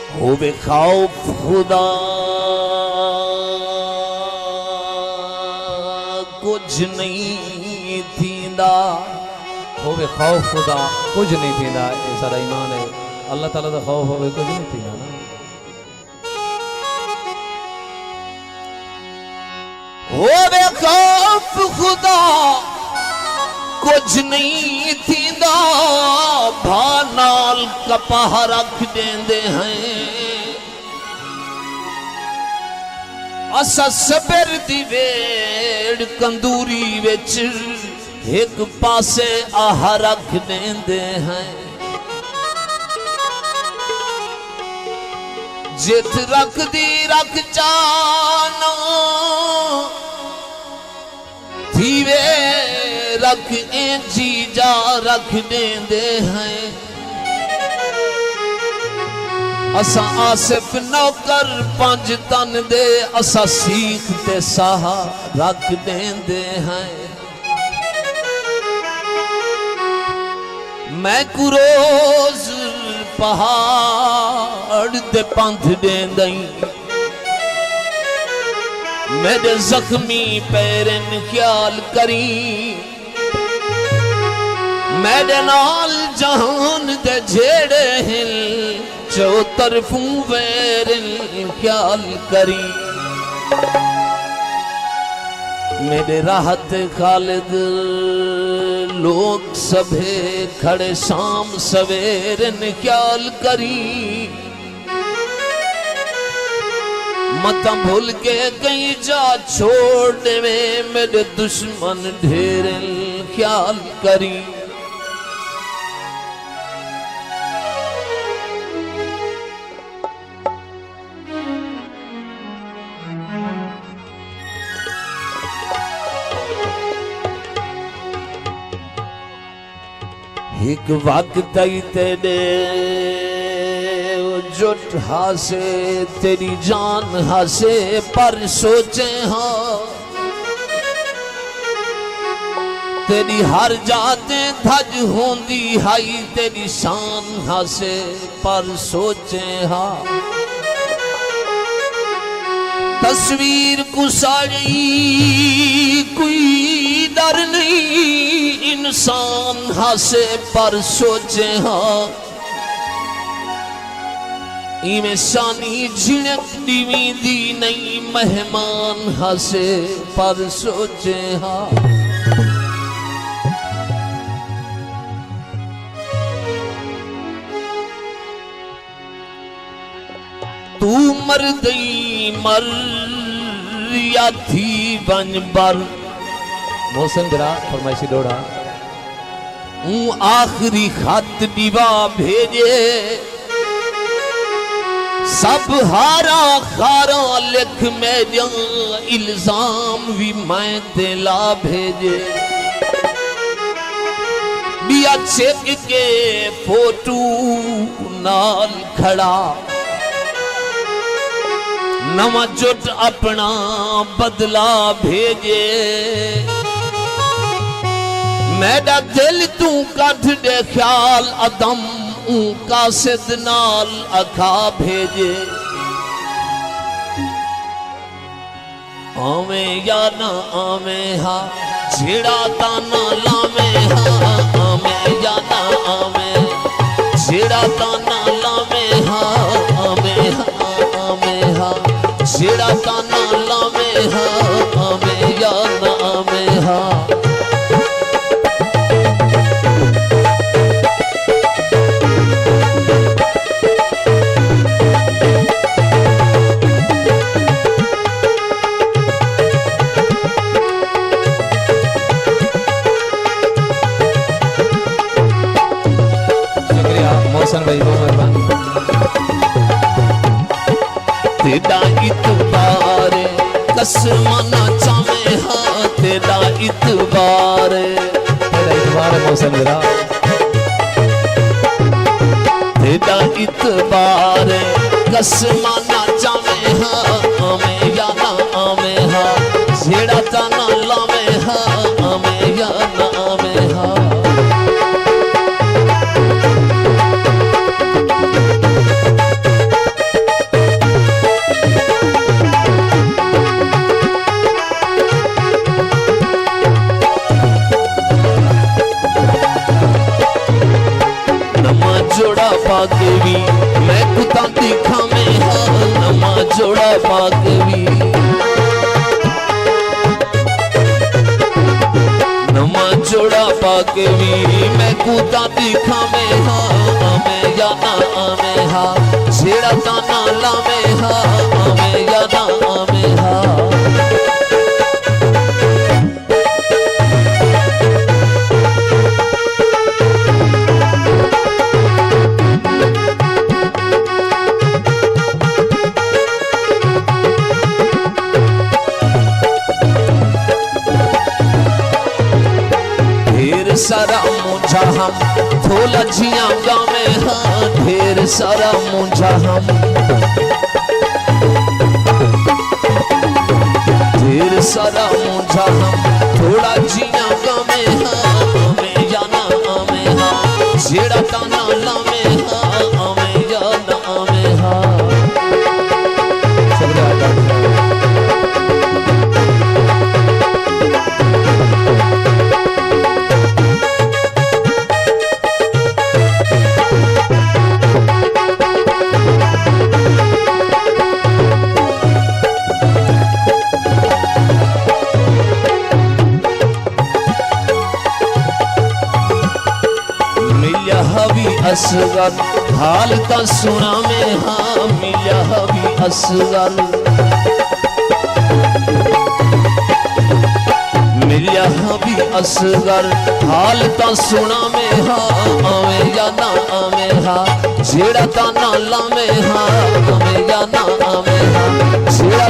होवे खौफ खुदा कुछ नहीं थींदा। होवे खौफ खुदा कुछ नहीं थींदा। ये सारा ईमान है। अल्लाह ताला दा खौफ होवे कुछ नहीं थींदा ना। होवे खौफ खुदा कुछ नहीं थींदा। भानाल कपाह रख देंदे हैं। असा सबर दी वेड़ कंदूरी विच एक पासे आह रख देंदे हैं। जित रख दी रख जाना थीवे रख जी जा रख देंदे हैं। असा आसिफ नौकर पंज तन दे असा सीख ते साहा रख देंदे हैं। मैं कुरोज पहाड़ दे पंथ देंदई। मेरे जख्मी पैरन ख्याल करी। मेरे नाल जहान दे झेड़े हिल चौ तरफू वैरन ख्याल करी। मेरे राहत खालिद लोग सभे खड़े शाम सवेरन ख्याल करी। मत भूल के कहीं जा छोड़ में मेरे दुश्मन ढेर ख्याल करी। एक वक्त आई तेरे जुट हासे तेरी जान हासे पर सोचे हाँ। तेरी हर जाते धज होंदी हाई तेरी शान हासे पर सोचे हाँ। तस्वीर कुसाड़ी कोई डर नहीं इंसान हासे पर सोचे हाँ। इमें शानी झिड़क दीवी दी नहीं मेहमान हासे पर सोचे हाँ। तू मर गई मर या थी बन बर। मोहसिन बिरा फरमाइशी डोड़ा। आखिरी खत दीवा भेजे सब हारा खारा लिख मेरा इल्जाम भी मैं दिला भेजे। बिया चेक के फोटो नाल खड़ा नवा जुट अपना बदला भेजे। मेरा दिल तू कठ दे ख्याल अदम का सिद नाल अखा भेजे। आवे या ना आवे हा छेड़ा ताना लावे हा। आवे या ना आवे छेड़ा ताना लावे हा। आवे हा आवे हा छेड़ा ताना लावे हा। आवे या ना आवे हा। भाई बहुत मेहरबानी। तेरा इतबार कसमाना चाहे हाँ। तेरा इतबार है मोहसिन बिरा। तेरा इतबार कसमाना चाहे हाँ। आमे या ना आमे हाँ छेड़ा ताना लावे हाँ। आमे या ना आमे हाँ। दिखा में हाँ नमा जोड़ा पाकवी नमा जोड़ा पाकवी मैं कूदा दिखा में हाँ मैं जाना में हाँ छेड़ा ताना ला में हाँ मैं जाना में हाँ सारा मुझा हम थोला झिया गावे हाँ ढेर सारा मुझा हम ढेर सारा मुझा हम थोड़ा झिया गावे हाँ हमें जाना हमें हाँ छेड़ा ताना लावे हाँ हमें जाना हमें हाँ असगर हाल का सुना में हाँ मिला हबी असगर मिला हबी असगर हाल का सुना में हाँ हमें जाना हमें हाँ छेड़ा ताना ला में हाँ हमें जाना हमें हाँ छेड़ा